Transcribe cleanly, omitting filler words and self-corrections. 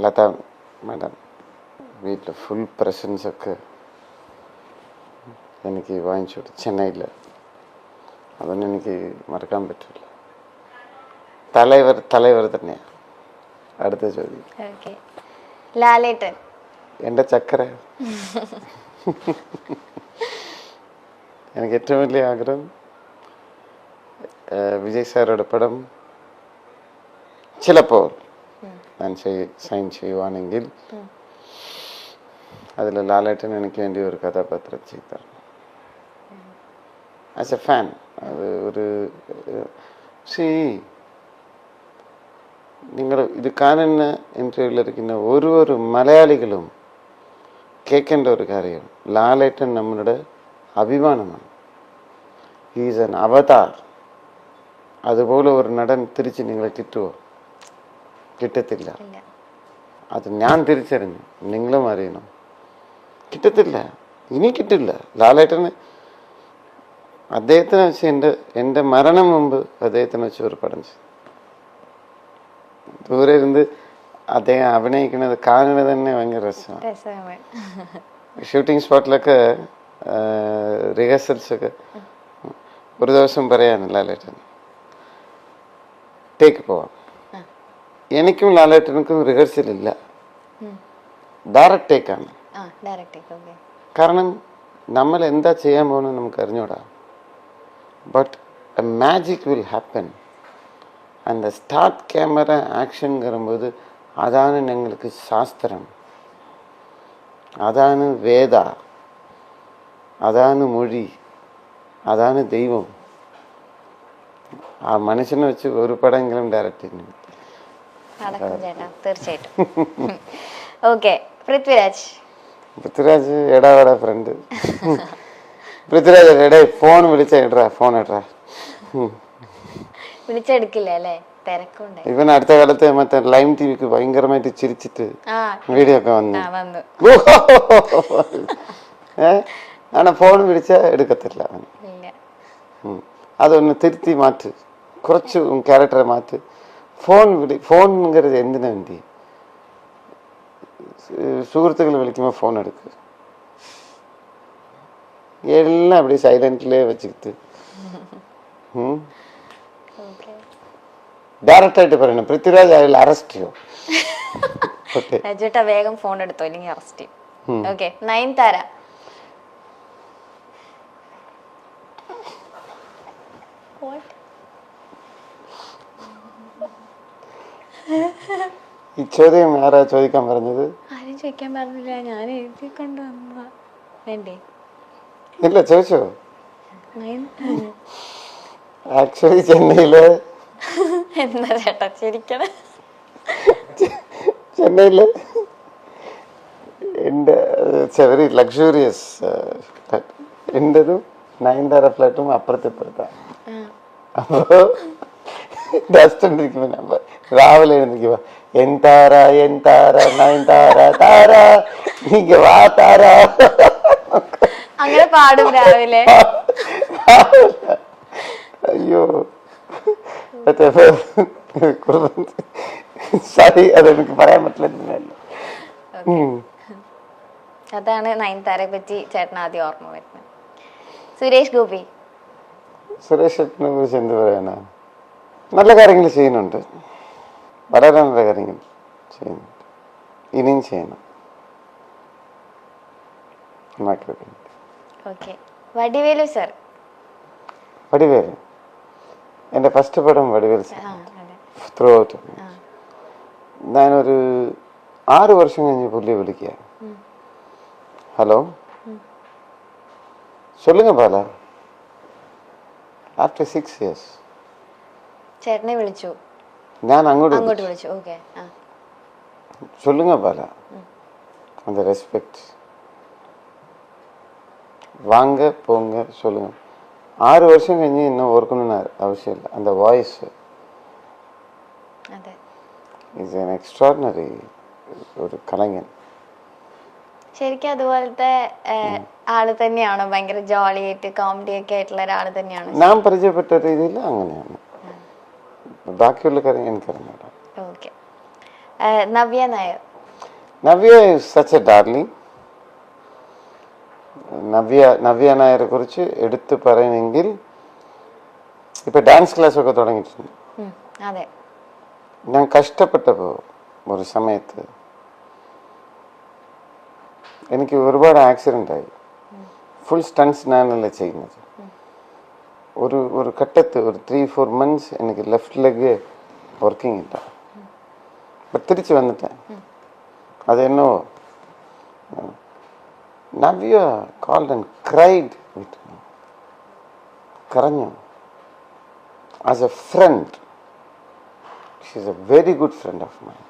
Latha madam വീട്ടിൽ full പ്രസൻസൊക്കെ എനിക്ക് വാങ്ങിച്ചു കൊടുത്തു ചെന്നൈയിൽ. അതൊന്നും എനിക്ക് മറക്കാൻ പറ്റില്ല. തലൈവർ തന്നെയാണ്. അടുത്ത ചോദ്യം. ലാലേട്ടൻ എൻ്റെ ചക്കര. എനിക്ക് ഏറ്റവും വലിയ ആഗ്രഹം വിജയ് സാറുടെ പടം ചിലപ്പോൾ ഞാൻ സൈൻ ചെയ്യുവാണെങ്കിൽ അതിൽ ലാലേട്ടൻ എനിക്ക് വേണ്ടി ഒരു കഥാപാത്രം ചെയ്തു തരണം. ആസ് എ ഫാൻ അത് ഒരു നിങ്ങൾ ഇത് കാണുന്ന ഇൻ്റർവ്യൂവിലിരിക്കുന്ന ഓരോ മലയാളികളും കേൾക്കേണ്ട ഒരു കാര്യം, ലാലേട്ടൻ നമ്മളുടെ അഭിമാനമാണ്. ഹീസ് ആൻ അവതാർ. അതുപോലെ ഒരു നടൻ തിരിച്ച് നിങ്ങളെ കിട്ടുമോ? കിട്ടത്തില്ല. അത് ഞാൻ തിരിച്ചറിഞ്ഞു, നിങ്ങളും അറിയണം. കിട്ടത്തില്ല, ഇനി കിട്ടില്ല. ലാലേട്ടന് അദ്ദേഹത്തിനെ വെച്ച് എൻ്റെ മരണം മുമ്പ് അദ്ദേഹത്തിനെ വെച്ച് ഒരു പടം ചെയ്തു. ദൂരെ ഇരുന്ന് അദ്ദേഹം അഭിനയിക്കുന്നത് കാണുന്നത് തന്നെ ഭയങ്കര രസമാണ്. ഷൂട്ടിംഗ് സ്പോട്ടിലൊക്കെ റിഹേഴ്സൽസൊക്കെ ഒരു ദിവസം പറയാണ് ലാലേട്ടൻ ടേക്ക് പോവാം. എനിക്കും ലാലേട്ടനുക്കും റിഹേഴ്സൽ ഇല്ല, ഡയറക്റ്റ് ടേക്കാണ്. കാരണം നമ്മൾ എന്താ ചെയ്യാൻ പോകുന്നത് നമുക്ക് അറിഞ്ഞൂടാ. But A magic will happen. அந்த ஸ்டார்ட் கேமரா ஆக்ஷனுங்கிறபோது அதான எங்களுக்கு சாஸ்திரம், அதான வேதா, അതാണ് മൊഴി, അതാണ് ദൈവം. ആ മനുഷ്യനെ വെച്ച് ഒരു പടമെങ്കിലും ഡയറക്റ്റ് ചെയ്യുന്നു. തീർച്ചയായിട്ടും. ഓക്കെ, പൃഥ്വിരാജ് എടാ ഫ്രണ്ട്. പൃഥ്വിരാജ് എടേ ഫോൺ വിളിച്ച ഇടറാ, ഫോൺ ഇടറാ. വിളിച്ചെടുക്കില്ല അല്ലേ? തിരക്കുണ്ട്. ഇവൻ അടുത്ത കാലത്ത് മറ്റേ ലൈം ടിവിക്ക് ഭയങ്കരമായിട്ട് ചിരിച്ചിട്ട് വീഡിയോ ഒക്കെ വന്നു. ആണോ ഫോൺ വിളിച്ച എടുക്കത്തില്ല. അതൊന്ന് തിരുത്തി മാറ്റ്, കുറച്ച് ക്യാരക്ടറെ മാറ്റ്. ഫോൺங்கிறது എന്തിനു വേണ്ടി? സുഹൃത്തുക്കൾ വിളിക്കുമ്പോൾ ഫോൺ എടുക്കുക. എല്ലാം அப்படி സൈലന്റിലേ വെച്ചിട്ട് ഡയറക്റ്റ് ആയിട്ട് പറയണം, പൃഥ്വിരാജ് അയാൾ അറസ്റ്റ് ചെയ്യോ? ചേട്ടാ വേഗം ഫോൺ എടുത്തോ, ഇല്ലെങ്കിൽ അറസ്റ്റ് ചെയ്യും. ഓക്കെ, നയൻതാര. ഈ ചോദ്യം ആരാ ചോദിക്കാൻ പറഞ്ഞത്? ആരും ചോദിക്കാൻ പറഞ്ഞില്ല, ഞാൻ എഴുതി കൊണ്ടുവന്ന. വേണ്ടേ? ഇല്ല, ചോദിച്ചോ? ആക്ച്വലി ചെന്നൈയില് എന്താ ചേട്ടാ ചിരിക്കണ? ചെന്നൈയില് എൻ്റെ വെരി ലക്ഷറിയസ് എൻ്റെതും നയൻതാര ഫ്ലാറ്റും അപ്പുറത്തിപ്പുറത്താണ്. അപ്പോ ഡസ്റ്റ് ഇരിക്കുമ്പോ രാവിലെ എഴുന്നിരിക്കുമ്പോ എന്താര നയൻതാര താര നീങ്ക വാ താര അങ്ങനെ പാടും രാവിലെ. അയ്യോ സോറി, അതെനിക്ക് പറയാൻ പറ്റില്ല. അതാണ് നയൻതാരയെ പറ്റി ചേട്ടൻ ആദ്യം ഓർമ്മ വരുന്നത്. സുരേഷ് ഗോപി. സുരേഷ് ചേട്ടനെ കുറിച്ച് എന്ത് പറയാനാ? നല്ല കാര്യങ്ങൾ ചെയ്യുന്നുണ്ട്, വളരെ നല്ല കാര്യങ്ങൾ ചെയ്യുന്നുണ്ട്, ഇനിയും ചെയ്യണം. വടിവേലു സർ. വടിവേലു എൻ്റെ ഫസ്റ്റ് പടം വടിവേലു സർ. ത്രൂ ഔട്ട് ഞാനൊരു 6 വർഷം കഴിഞ്ഞ് പുള്ളിയെ വിളിക്കുക. ഹലോ, சொல்லுங்க பாலா. ആഫ്റ്റർ 6 years ചേട്ടനെ വിളിച്ചു, ഞാൻ അങ്ങോട്ട് വിളിച്ചു. ഓക്കെ, சொல்லுங்க பாலா. அந்த ரெஸ்பெக்ட், വാങ്ങ പോങ്ങ சொல்லுங்க. 6 വർഷം കഴിഞ്ഞ് എന്നെ ഓർക്കണമെന്ന് ആവശ്യമില്ല. அந்த வாய்ஸ் ഈസ് ആൻ എക്സ്ട്രാordinary ഒരു കലങ്ങൻ. ശരിക്കും അതുപോലത്തെ ആള് തന്നെയാണോ? ഭയങ്കര ജോളി ആയിട്ട് കോമഡി ഒക്കെ ആയിട്ടുള്ള ഒരാള് തന്നെയാണോ? ഞാൻ പരിചയപ്പെട്ട രീതിയിൽ അങ്ങനെയാണ്. ബാക്കിയുള്ള കാര്യം എനിക്കറിഞ്ഞൂടാ. Okay, Navya Nair. Navya is such a darling. Navya നായരെ കുറിച്ച് എടുത്തു പറയണമെങ്കിൽ ഇപ്പൊ ഡാൻസ് ക്ലാസ് ഒക്കെ തുടങ്ങിയിട്ടുണ്ട്. അതെ, ഞാൻ കഷ്ടപ്പെട്ടപ്പോ ഒരു സമയത്ത് എനിക്ക് ഒരുപാട് ആക്സിഡന്റ് ആയി. ഫുൾ സ്റ്റൺസ് ഞാനല്ല ചെയ്യുന്നത്. ഒരു ഘട്ടത്ത് ഒരു 3-4 months എനിക്ക് ലെഫ്റ്റ് ലെഗ് വർക്കിംഗ് ഇല്ല. അപ്പം തിരിച്ചു വന്നിട്ടേ അതെന്നോ Navya called and cried with me. കരഞ്ഞു. As a friend. She is a very good friend of mine.